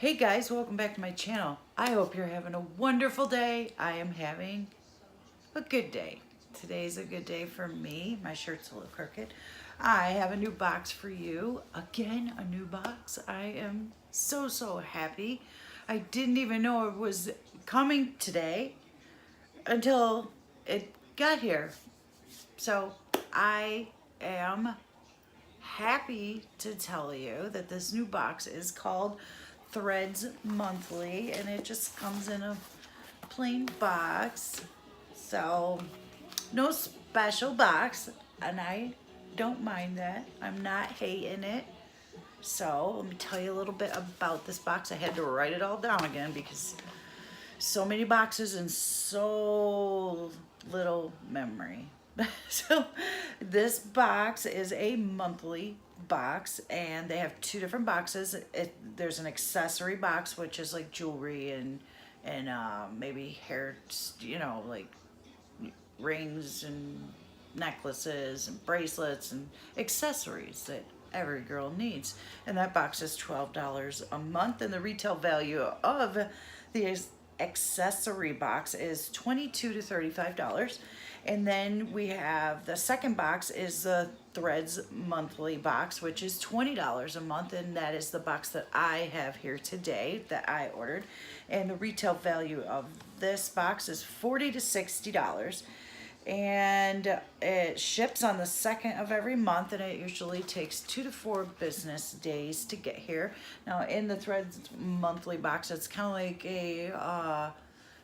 Hey guys, welcome back to my channel. I hope you're having a wonderful day. I am having a good day. Today's a good day for me. My shirt's a little crooked. I have a new box for you. Again, a new box. I am so happy. I didn't even know it was coming today until it got here. So I am happy to tell you that this new box is called Threads Monthly, and it just comes in a plain box. So no special box, and I don't mind that. I'm not hating it. So let me tell you a little bit about this box. I had to write it all down again because so many boxes and so little memory. So this box is a monthly box, and they have two different boxes. There's an accessory box, which is like jewelry and maybe hair, like rings and necklaces and bracelets and accessories that every girl needs. And that box is $12 a month, and the retail value of the accessory box is $22 to $35. And then we have the second box is the Threads monthly box, which is $20 a month, and that is the box that I have here today that I ordered. And the retail value of this box is $40 to $60. And it ships on the second of every month, and it usually takes 2 to 4 business days to get here. Now in the Threads monthly box, it's kind of like a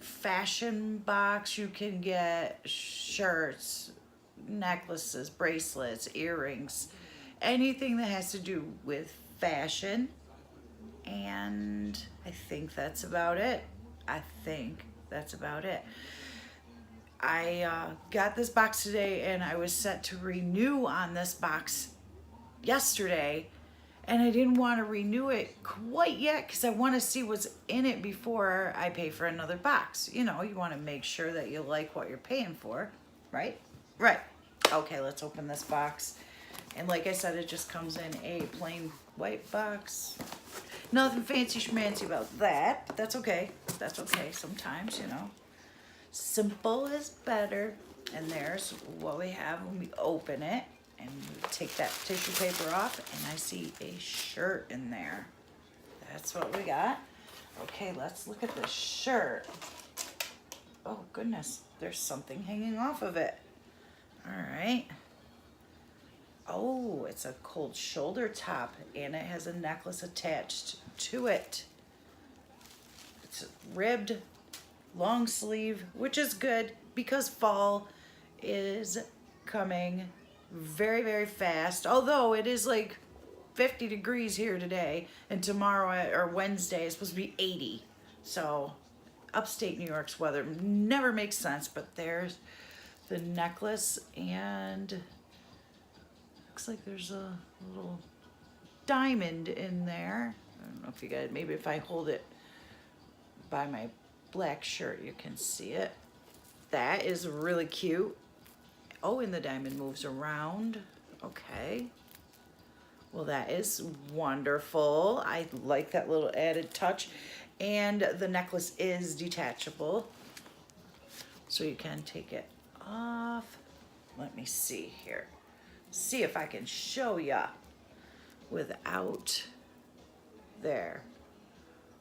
fashion box. You can get shirts, necklaces, bracelets, earrings, anything that has to do with fashion. And I think that's about it. I got this box today, and I was set to renew on this box yesterday, and I didn't want to renew it quite yet because I want to see what's in it before I pay for another box. You know, you want to make sure that you like what you're paying for, right? Right. Okay, let's open this box. And like I said, it just comes in a plain white box. Nothing fancy schmancy about that, but that's okay. That's okay sometimes, you know. Simple is better. And there's what we have when we open it. And we take that tissue paper off, and I see a shirt in there. That's what we got. Okay, let's look at this shirt. Oh goodness, there's something hanging off of it. All right. Oh, it's a cold shoulder top, and it has a necklace attached to it. It's ribbed, long sleeve, which is good because fall is coming very fast. Although it is like 50 degrees here today, and tomorrow or Wednesday is supposed to be 80. So upstate New York's weather never makes sense. But there's the necklace, and looks like there's a little diamond in there. I don't know if you guys, maybe if I hold it by my black shirt you can see it. That is really cute. Oh, and the diamond moves around. Okay. Well, that is wonderful. I like that little added touch. And the necklace is detachable, so you can take it off. Let me see here. See if I can show ya without there.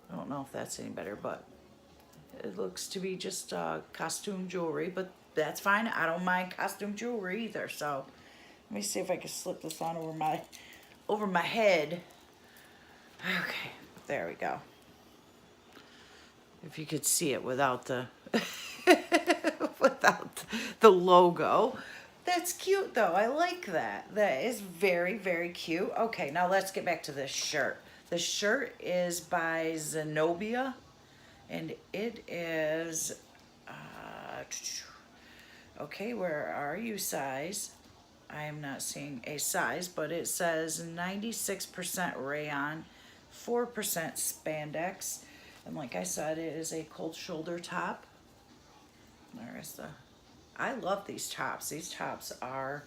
I don't know if that's any better, but it looks to be just costume jewelry, but that's fine. I don't mind costume jewelry either. So let me see if I can slip this on over my head. Okay, there we go. If you could see it without the without the logo. That's cute though. I like that. That is very cute. Okay, now let's get back to this shirt. The shirt is by Zenobia, and it is okay, where are you size? I am not seeing a size, but it says 96% rayon, 4% spandex, and like I said, it is a cold shoulder top. There is the, I love these tops. These tops are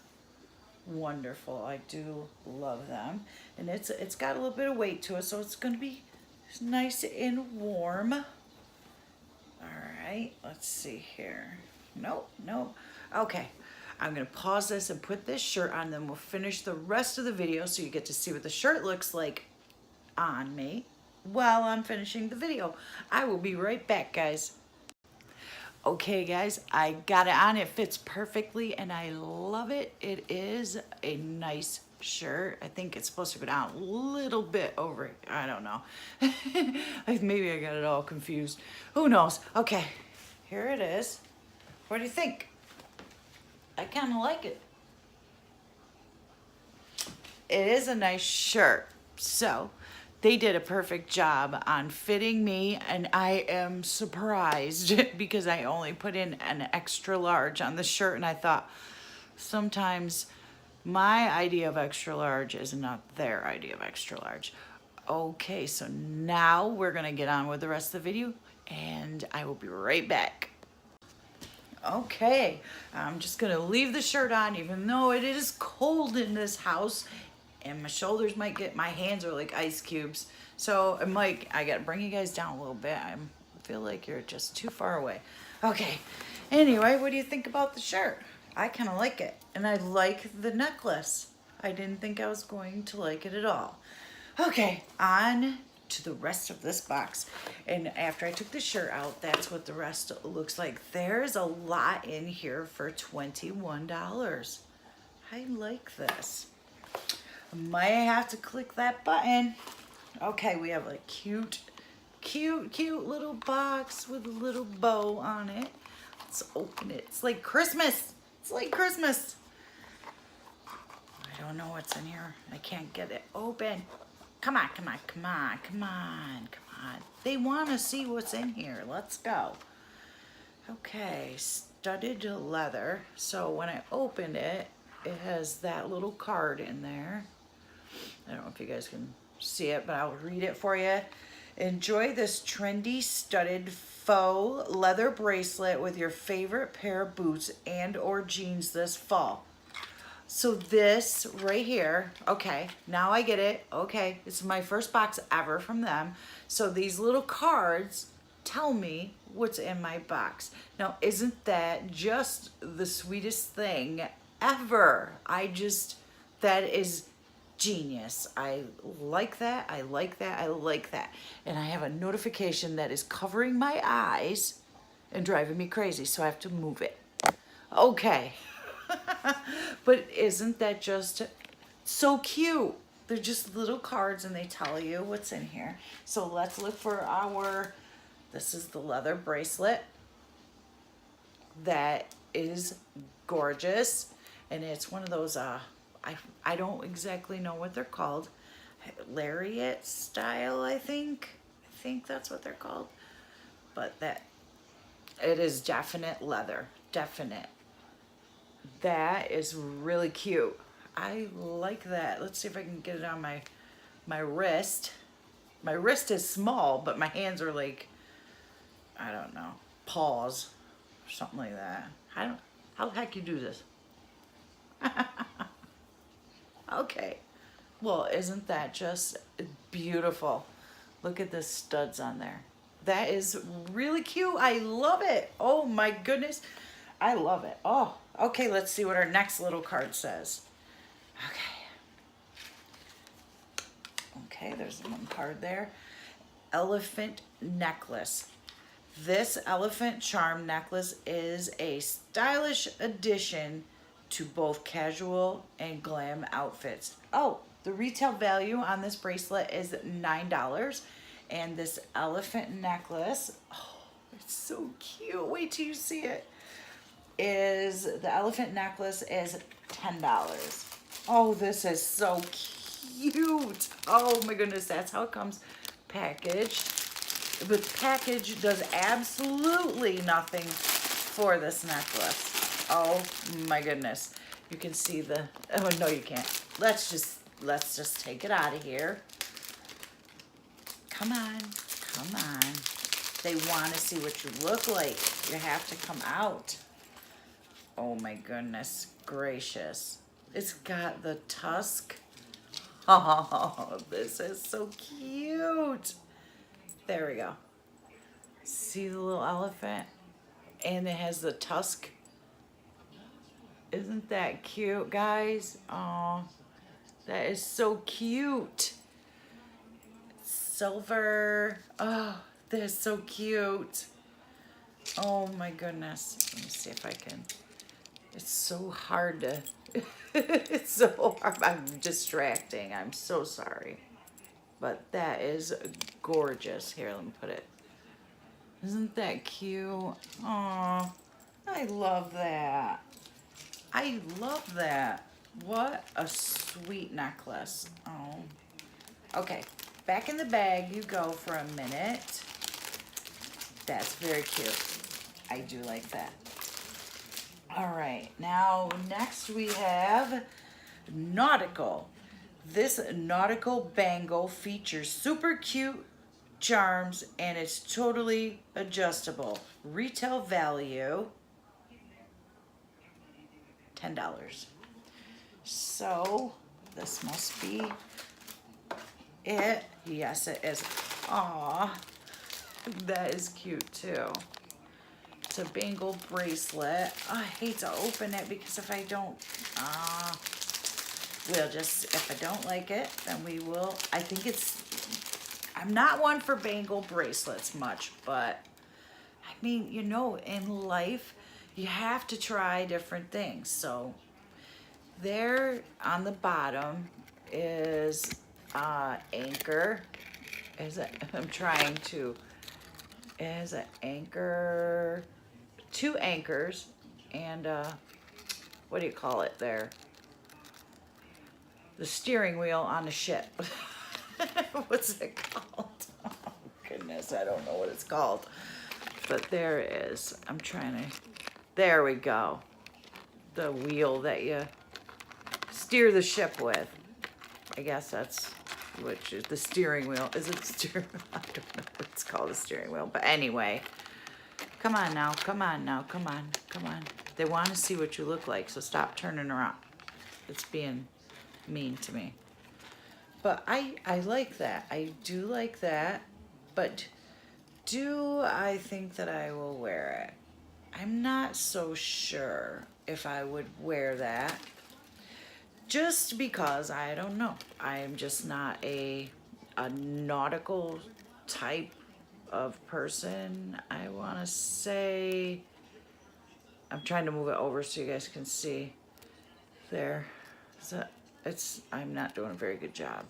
wonderful. I do love them, and it's got a little bit of weight to it, so it's going to be It's nice and warm. All right, let's see here. Nope, nope. Okay, I'm gonna pause this and put this shirt on, then we'll finish the rest of the video so you get to see what the shirt looks like on me while I'm finishing the video. I will be right back, guys. Okay, guys, I got it on. It fits perfectly, and I love it. It is a nice shirt. I think it's supposed to go down a little bit over. I don't know. Maybe I got it all confused. Who knows? Okay, here it is. What do you think? I kind of like it. It is a nice shirt. So they did a perfect job on fitting me, and I am surprised because I only put in an extra large on the shirt, and I thought sometimes my idea of extra large is not their idea of extra large. Okay, so now we're gonna get on with the rest of the video, and I will be right back. Okay, I'm just gonna leave the shirt on even though it is cold in this house and my shoulders might get, my hands are like ice cubes. So I gotta bring you guys down a little bit. I feel like you're just too far away. Okay, anyway, what do you think about the shirt? I kind of like it, and I like the necklace. I didn't think I was going to like it at all. Okay, on to the rest of this box. And after I took the shirt out, that's what the rest looks like. There's a lot in here for $21. I like this. I might have to click that button. Okay, we have a cute little box with a little bow on it. Let's open it. It's like Christmas. It's like Christmas. I don't know what's in here. I can't get it open. Come on, come on, come on, come on, come on. They want to see what's in here. Let's go. Okay, studded leather. So when I opened it, it has that little card in there. I don't know if you guys can see it, but I'll read it for you. Enjoy this trendy studded faux leather bracelet with your favorite pair of boots and or jeans this fall. So this right here, okay, now I get it. Okay, it's my first box ever from them. So these little cards tell me what's in my box. Now, isn't that just the sweetest thing ever? That is genius. I like that. I like that. I like that. And I have a notification that is covering my eyes and driving me crazy, so I have to move it. Okay. But isn't that just so cute? They're just little cards and they tell you what's in here. So let's look for this is the leather bracelet. That is gorgeous. And it's one of those, I don't exactly know what they're called. Lariat style, I think. I think that's what they're called. But it is definite leather, definite. That is really cute. I like that. Let's see if I can get it on my wrist. My wrist is small, but my hands are like, I don't know, paws or something like that. How the heck you do this? Okay. Well, isn't that just beautiful? Look at the studs on there. That is really cute. I love it. Oh my goodness. I love it. Oh, okay, let's see what our next little card says. Okay, there's one card there. Elephant necklace. This elephant charm necklace is a stylish addition to both casual and glam outfits. Oh, the retail value on this bracelet is $9. And this elephant necklace, oh, it's so cute. Wait till you see it. The elephant necklace is $10. Oh, this is so cute. Oh my goodness, that's how it comes packaged. But the package does absolutely nothing for this necklace. Oh my goodness. You can see oh no, you can't. Let's just take it out of here. Come on, come on. They want to see what you look like. You have to come out. Oh my goodness gracious. It's got the tusk. Oh, this is so cute. There we go. See the little elephant? And it has the tusk. Isn't that cute, guys? Oh, that is so cute. Silver. Oh, that's so cute. Oh my goodness. Let me see if I can. It's so hard to. It's so hard. I'm distracting. I'm so sorry. But that is gorgeous. Here, let me put it. Isn't that cute? Oh, I love that. I love that. What a sweet necklace. Oh. Okay, back in the bag you go for a minute. That's very cute. I do like that. All right, now next we have nautical. This nautical bangle features super cute charms and it's totally adjustable. Retail value $10. So this must be it. Yes, it is. Aw, that is cute too. It's a bangle bracelet. I hate to open it because if I don't, we'll just, if I don't like it, then we will. I think it's, I'm not one for bangle bracelets much, but I mean, you know, in life, you have to try different things. So there on the bottom is anchor. Is it? I'm trying to. Is an anchor, 2 anchors, and what do you call it there? The steering wheel on a ship. What's it called? Oh goodness, I don't know what it's called. But there it is. I'm trying to. There we go. The wheel that you steer the ship with. I guess that's which is the steering wheel. Is it steering wheel? I don't know what it's called, the steering wheel. But anyway, come on now, come on now, come on, come on. They want to see what you look like, so stop turning around. It's being mean to me. But I like that. I do like that. But do I think that I will wear it? I'm not so sure if I would wear that. Just because, I don't know. I am just not a nautical type of person. I want to say, I'm trying to move it over so you guys can see. There. So I'm not doing a very good job.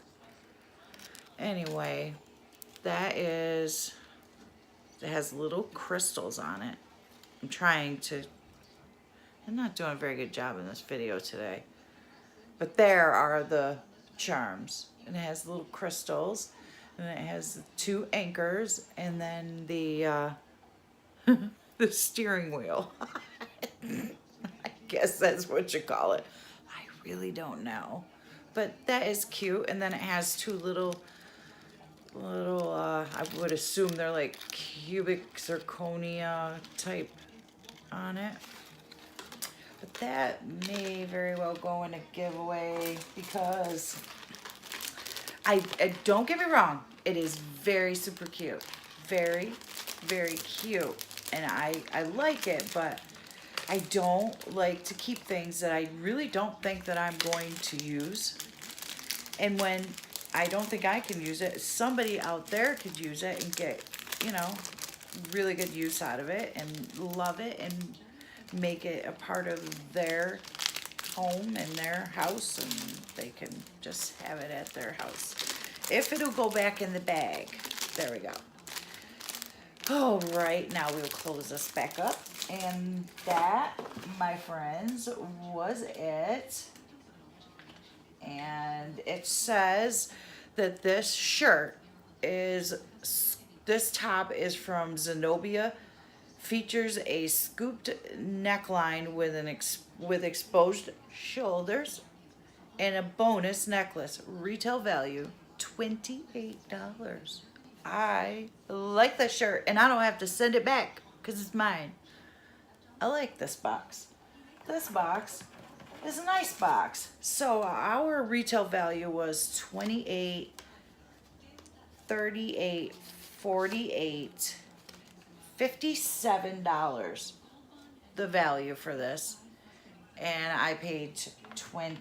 Anyway, that is, it has little crystals on it. I'm not doing a very good job in this video today. But there are the charms. And it has little crystals. And it has 2 anchors. And then the the steering wheel. I guess that's what you call it. I really don't know. But that is cute. And then it has 2 little, I would assume they're like cubic zirconia type on it. But that may very well go in a giveaway because I don't get me wrong, it is very super cute. Very, very cute. And I like it, but I don't like to keep things that I really don't think that I'm going to use. And when I don't think I can use it, somebody out there could use it and get, you know, really good use out of it and love it and make it a part of their home and their house, and they can just have it at their house. If it'll go back in the bag. There we go. All right, now we'll close this back up. And that, my friends, was it. And it says that this shirt is, this top is from Zenobia. Features a scooped neckline with exposed shoulders and a bonus necklace. Retail value $28. I like this shirt and I don't have to send it back because it's mine. I like this box. This box is a nice box. So our retail value was $28.38 $48, $57 the value for this, and I paid 21.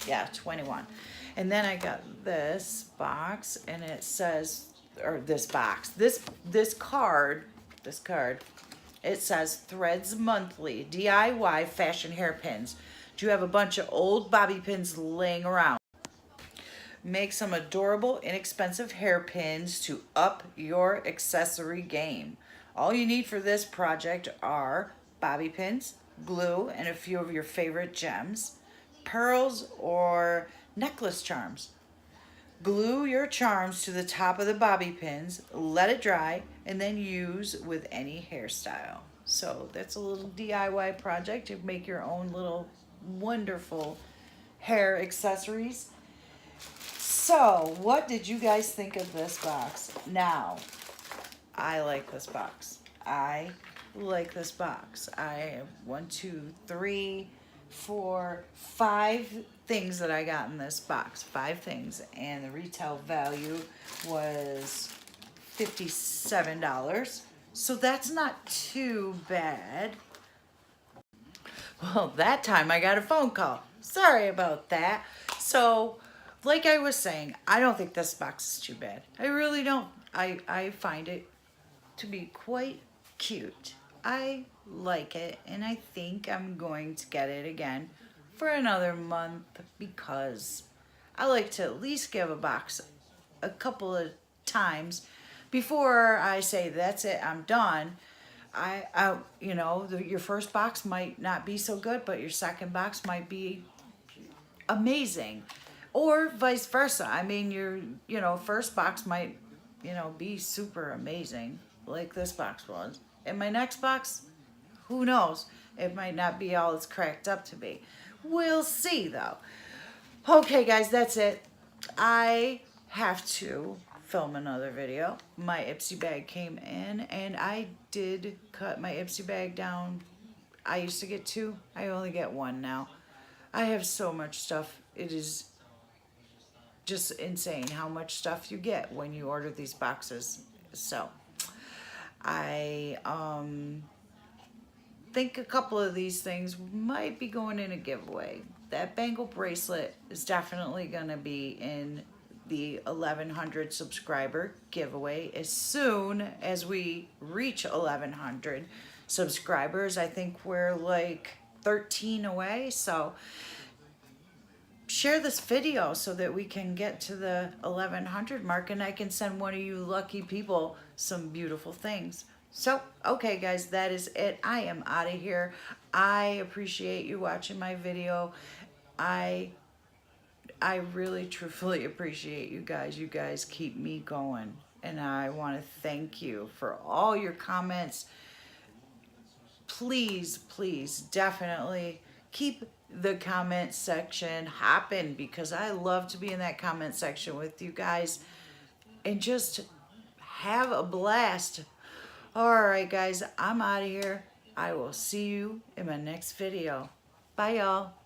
Yeah, 21. And then I got this box, and it says, or this box, this card, it says Threads Monthly DIY Fashion Hairpins. Do you have a bunch of old bobby pins laying around? Make some adorable, inexpensive hairpins to up your accessory game. All you need for this project are bobby pins, glue, and a few of your favorite gems, pearls, or necklace charms. Glue your charms to the top of the bobby pins, let it dry, and then use with any hairstyle. So that's a little DIY project to make your own little wonderful hair accessories. So what did you guys think of this box? Now, I like this box. I like this box. I have 1, 2, 3, 4, 5 things that I got in this box. 5 things, and the retail value was $57. So that's not too bad. Well, that time I got a phone call. Sorry about that. So, like I was saying, I don't think this box is too bad. I really don't. I find it to be quite cute. I like it, and I think I'm going to get it again for another month because I like to at least give a box a couple of times before I say that's it, I'm done. Your first box might not be so good, but your second box might be amazing, or vice versa. I mean, your first box might be super amazing like this box was, and my next box, who knows, it might not be all it's cracked up to be. We'll see though. Okay guys, that's it. I have to film another video. My Ipsy bag came in, and I did cut my Ipsy bag down. I used to get 2, I only get 1 now. I have so much stuff. It is just insane how much stuff you get when you order these boxes. So I think a couple of these things might be going in a giveaway. That bangle bracelet is definitely going to be in the 1100 subscriber giveaway as soon as we reach 1100 subscribers. I think we're like 13 away, so share this video so that we can get to the 1100 mark, and I can send one of you lucky people some beautiful things. So, okay guys, that is it. I am out of here. I appreciate you watching my video. I really truthfully appreciate you guys. You guys keep me going, and I want to thank you for all your comments. Please, please, definitely keep the comment section hopping, because I love to be in that comment section with you guys and just have a blast. All right, guys, I'm out of here. I will see you in my next video. Bye, y'all.